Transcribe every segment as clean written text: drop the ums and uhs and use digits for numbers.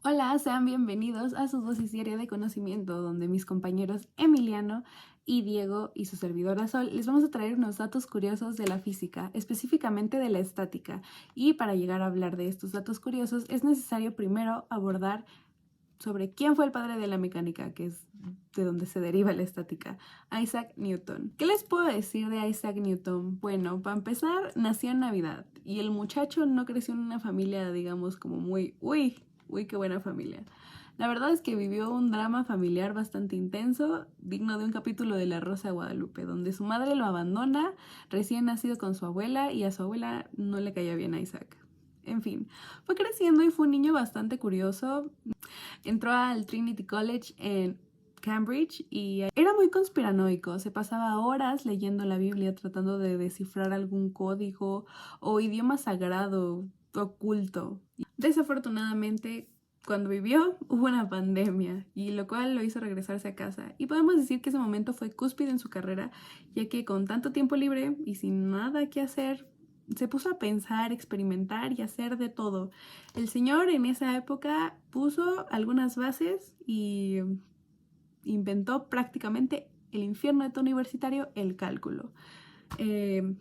Hola, sean bienvenidos a su dosis diaria de conocimiento, donde mis compañeros Emiliano y Diego y su servidora Sol les vamos a traer unos datos curiosos de la física, específicamente de la estática. Y para llegar a hablar de estos datos curiosos es necesario primero abordar sobre quién fue el padre de la mecánica, que es de donde se deriva la estática, Isaac Newton. ¿Qué les puedo decir de Isaac Newton? Bueno, para empezar, nació en Navidad y el muchacho no creció en una familia, digamos, como muy, uy, qué buena familia. La verdad es que vivió un drama familiar bastante intenso, digno de un capítulo de La Rosa de Guadalupe, donde su madre lo abandona recién nacido con su abuela y a su abuela no le caía bien a Isaac. En fin, fue creciendo y fue un niño bastante curioso. Entró al Trinity College en Cambridge y era muy conspiranoico, se pasaba horas leyendo la Biblia tratando de descifrar algún código o idioma sagrado oculto. Desafortunadamente, cuando vivió hubo una pandemia y lo cual lo hizo regresarse a casa. Y podemos decir que ese momento fue cúspide en su carrera, ya que con tanto tiempo libre y sin nada que hacer, se puso a pensar, experimentar y hacer de todo. El señor en esa época puso algunas bases y inventó prácticamente el infierno de todo universitario, el cálculo.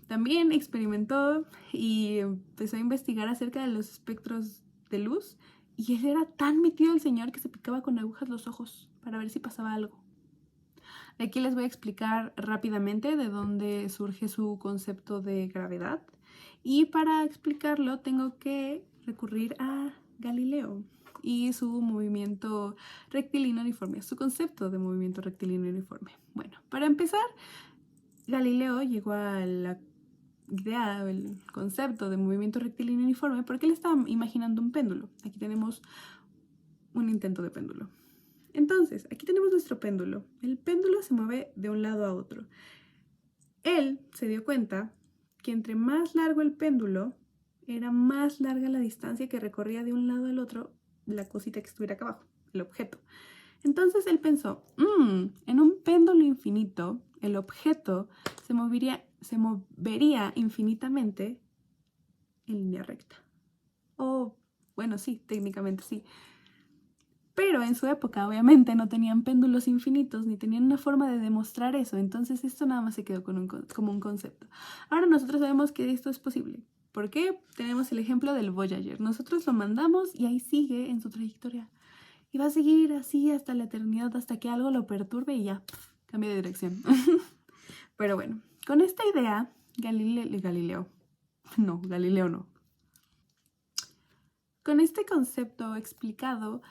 También experimentó y empezó a investigar acerca de los espectros de luz y él era tan metido el señor que se picaba con agujas los ojos para ver si pasaba algo. Aquí les voy a explicar rápidamente de dónde surge su concepto de gravedad y para explicarlo tengo que recurrir a Galileo y su movimiento rectilíneo uniforme, su concepto de movimiento rectilíneo uniforme. Bueno, para empezar, Galileo llegó a la idea, el concepto de movimiento rectilíneo uniforme porque él estaba imaginando un péndulo. Aquí tenemos un intento de péndulo. Entonces, aquí tenemos nuestro péndulo. El péndulo se mueve de un lado a otro. Él se dio cuenta que entre más largo el péndulo, era más larga la distancia que recorría de un lado al otro la cosita que estuviera acá abajo, el objeto. Entonces él pensó, en un péndulo infinito, el objeto se movería infinitamente en línea recta. O, bueno, sí, técnicamente sí. Pero en su época, obviamente, no tenían péndulos infinitos ni tenían una forma de demostrar eso. Entonces, esto nada más se quedó como un concepto. Ahora nosotros sabemos que esto es posible. ¿Por qué? Tenemos el ejemplo del Voyager. Nosotros lo mandamos y ahí sigue en su trayectoria. Y va a seguir así hasta la eternidad, hasta que algo lo perturbe y ya, cambia de dirección. Pero bueno, con esta idea, Galileo no. Con este concepto explicado,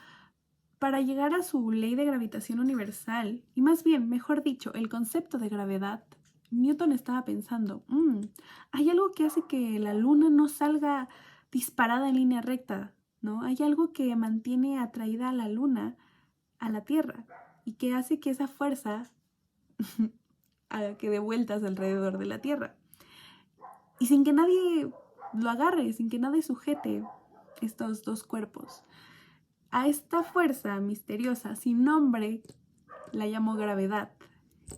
para llegar a su ley de gravitación universal, y más bien, mejor dicho, el concepto de gravedad, Newton estaba pensando, hay algo que hace que la luna no salga disparada en línea recta, ¿no? Hay algo que mantiene atraída a la luna a la Tierra y que hace que esa fuerza haga que dé vueltas alrededor de la Tierra. Y sin que nadie lo agarre, sin que nadie sujete estos dos cuerpos. A esta fuerza misteriosa sin nombre la llamó gravedad.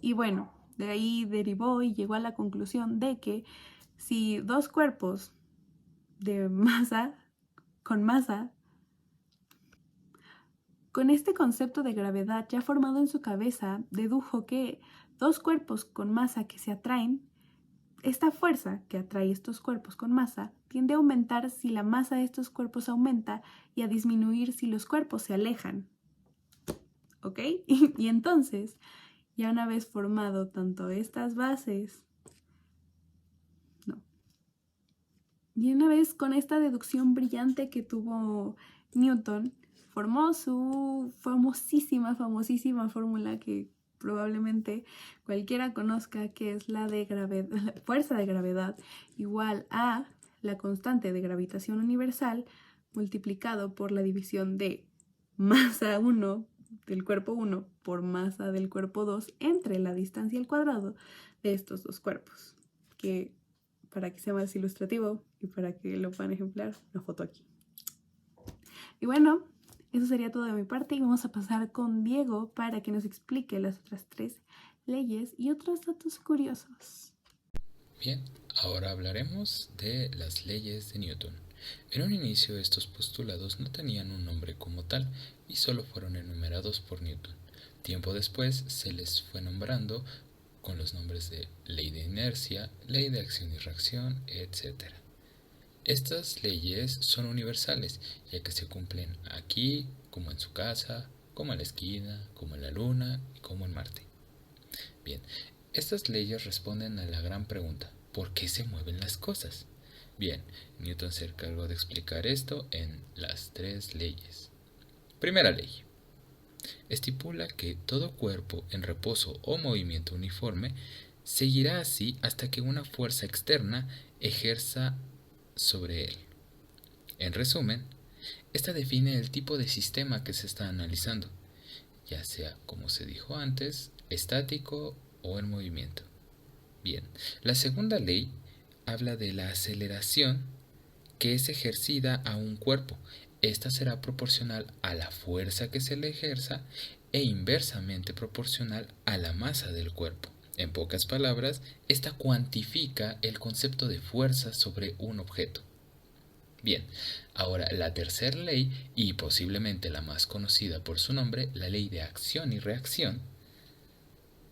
Y bueno, de ahí derivó y llegó a la conclusión de que si dos cuerpos de masa, con este concepto de gravedad ya formado en su cabeza, dedujo que dos cuerpos con masa que se atraen, esta fuerza que atrae estos cuerpos con masa tiende a aumentar si la masa de estos cuerpos aumenta y a disminuir si los cuerpos se alejan. ¿Ok? Y entonces, ya una vez formado tanto estas bases, no. Y una vez con esta deducción brillante que tuvo Newton, formó su famosísima fórmula que probablemente cualquiera conozca, que es la de la fuerza de gravedad igual a la constante de gravitación universal multiplicado por la división de masa 1 del cuerpo 1 por masa del cuerpo 2 entre la distancia al cuadrado de estos dos cuerpos, que para que sea más ilustrativo y para que lo puedan ejemplar, una foto aquí. Y bueno, eso sería todo de mi parte y vamos a pasar con Diego para que nos explique las otras tres leyes y otros datos curiosos. Bien, ahora hablaremos de las leyes de Newton. En un inicio estos postulados no tenían un nombre como tal y solo fueron enumerados por Newton. Tiempo después se les fue nombrando con los nombres de ley de inercia, ley de acción y reacción, etc. Estas leyes son universales, ya que se cumplen aquí, como en su casa, como en la esquina, como en la luna y como en Marte. Bien, estas leyes responden a la gran pregunta, ¿por qué se mueven las cosas? Bien, Newton se encargó de explicar esto en las tres leyes. Primera ley. Estipula que todo cuerpo en reposo o movimiento uniforme seguirá así hasta que una fuerza externa ejerza sobre él. En resumen, esta define el tipo de sistema que se está analizando, ya sea, como se dijo antes, estático o en movimiento. Bien, la segunda ley habla de la aceleración que es ejercida a un cuerpo. Esta será proporcional a la fuerza que se le ejerza e inversamente proporcional a la masa del cuerpo. En pocas palabras, esta cuantifica el concepto de fuerza sobre un objeto. Bien, ahora la tercera ley, y posiblemente la más conocida por su nombre, la ley de acción y reacción,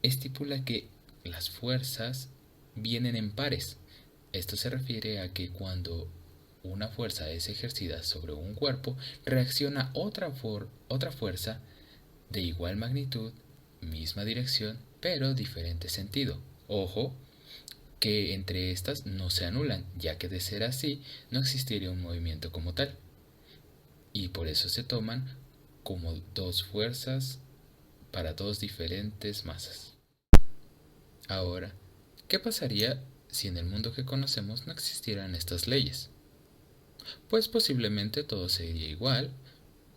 estipula que las fuerzas vienen en pares. Esto se refiere a que cuando una fuerza es ejercida sobre un cuerpo, reacciona otra fuerza de igual magnitud, misma dirección, pero diferente sentido. Ojo, que entre estas no se anulan, ya que de ser así no existiría un movimiento como tal. Y por eso se toman como dos fuerzas para dos diferentes masas. Ahora, ¿qué pasaría si en el mundo que conocemos no existieran estas leyes? Pues posiblemente todo sería igual,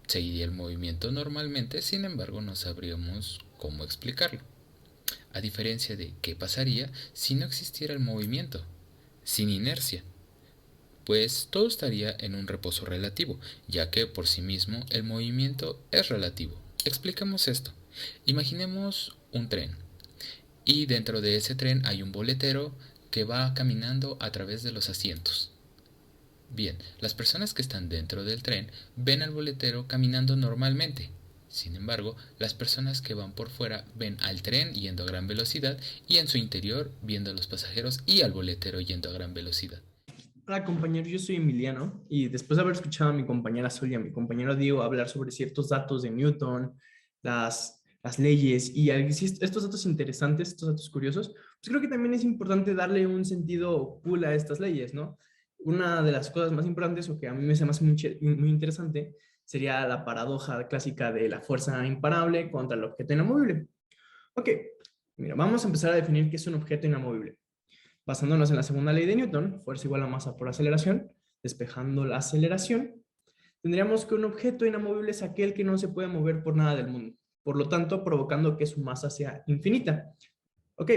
seguiría el movimiento normalmente, sin embargo no sabríamos cómo explicarlo. A diferencia de qué pasaría si no existiera el movimiento, sin inercia, pues todo estaría en un reposo relativo, ya que por sí mismo el movimiento es relativo. Explicamos esto. Imaginemos un tren, y dentro de ese tren hay un boletero que va caminando a través de los asientos. Bien, las personas que están dentro del tren ven al boletero caminando normalmente. Sin embargo, las personas que van por fuera ven al tren yendo a gran velocidad y en su interior viendo a los pasajeros y al boletero yendo a gran velocidad. Hola compañero, yo soy Emiliano y después de haber escuchado a mi compañera Sol y a mi compañero Diego hablar sobre ciertos datos de Newton, las leyes y estos datos interesantes, estos datos curiosos, pues creo que también es importante darle un sentido cool a estas leyes, ¿no? Una de las cosas más importantes o que a mí me hace muy interesante sería la paradoja clásica de la fuerza imparable contra el objeto inamovible. Ok, mira, vamos a empezar a definir qué es un objeto inamovible. Basándonos en la segunda ley de Newton, fuerza igual a masa por aceleración, despejando la aceleración, tendríamos que un objeto inamovible es aquel que no se puede mover por nada del mundo, por lo tanto provocando que su masa sea infinita. Ok,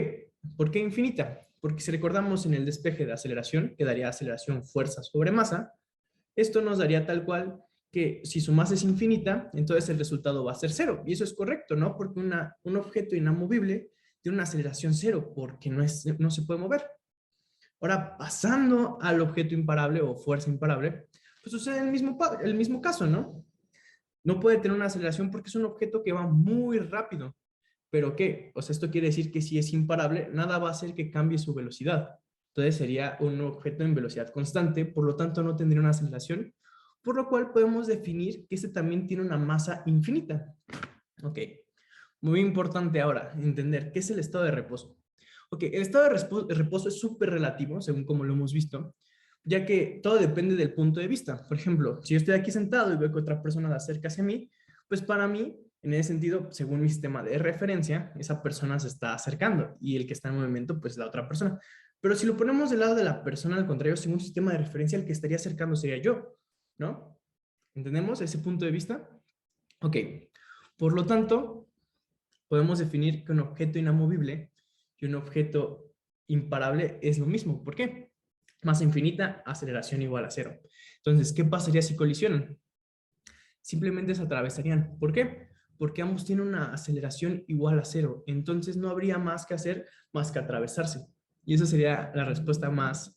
¿por qué infinita? Porque si recordamos en el despeje de aceleración, que daría aceleración fuerza sobre masa, esto nos daría tal cual que si su masa es infinita, entonces el resultado va a ser cero. Y eso es correcto, ¿no? Porque un objeto inamovible tiene una aceleración cero porque no se puede mover. Ahora, pasando al objeto imparable o fuerza imparable, pues sucede el mismo caso, ¿no? No puede tener una aceleración porque es un objeto que va muy rápido. ¿Pero qué? O sea, esto quiere decir que si es imparable, nada va a hacer que cambie su velocidad. Entonces sería un objeto en velocidad constante, por lo tanto no tendría una aceleración, por lo cual podemos definir que este también tiene una masa infinita. Ok, muy importante ahora entender qué es el estado de reposo. Ok, el estado de reposo es súper relativo, según como lo hemos visto, ya que todo depende del punto de vista. Por ejemplo, si yo estoy aquí sentado y veo que otra persona se acerca hacia mí, pues para mí, en ese sentido, según mi sistema de referencia, esa persona se está acercando y el que está en movimiento, pues la otra persona. Pero si lo ponemos del lado de la persona, al contrario, según un sistema de referencia, el que estaría acercando sería yo, ¿no? ¿Entendemos ese punto de vista? Ok, por lo tanto, podemos definir que un objeto inamovible y un objeto imparable es lo mismo. ¿Por qué? Masa infinita, aceleración igual a cero. Entonces, ¿qué pasaría si colisionan? Simplemente se atravesarían. ¿Por qué? Porque ambos tienen una aceleración igual a cero. Entonces no habría más que hacer más que atravesarse. Y esa sería la respuesta más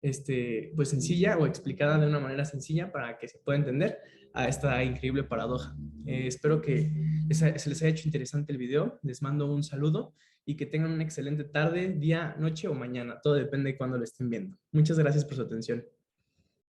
pues sencilla o explicada de una manera sencilla para que se pueda entender a esta increíble paradoja. Espero que se les haya hecho interesante el video. Les mando un saludo y que tengan una excelente tarde, día, noche o mañana. Todo depende de cuándo lo estén viendo. Muchas gracias por su atención.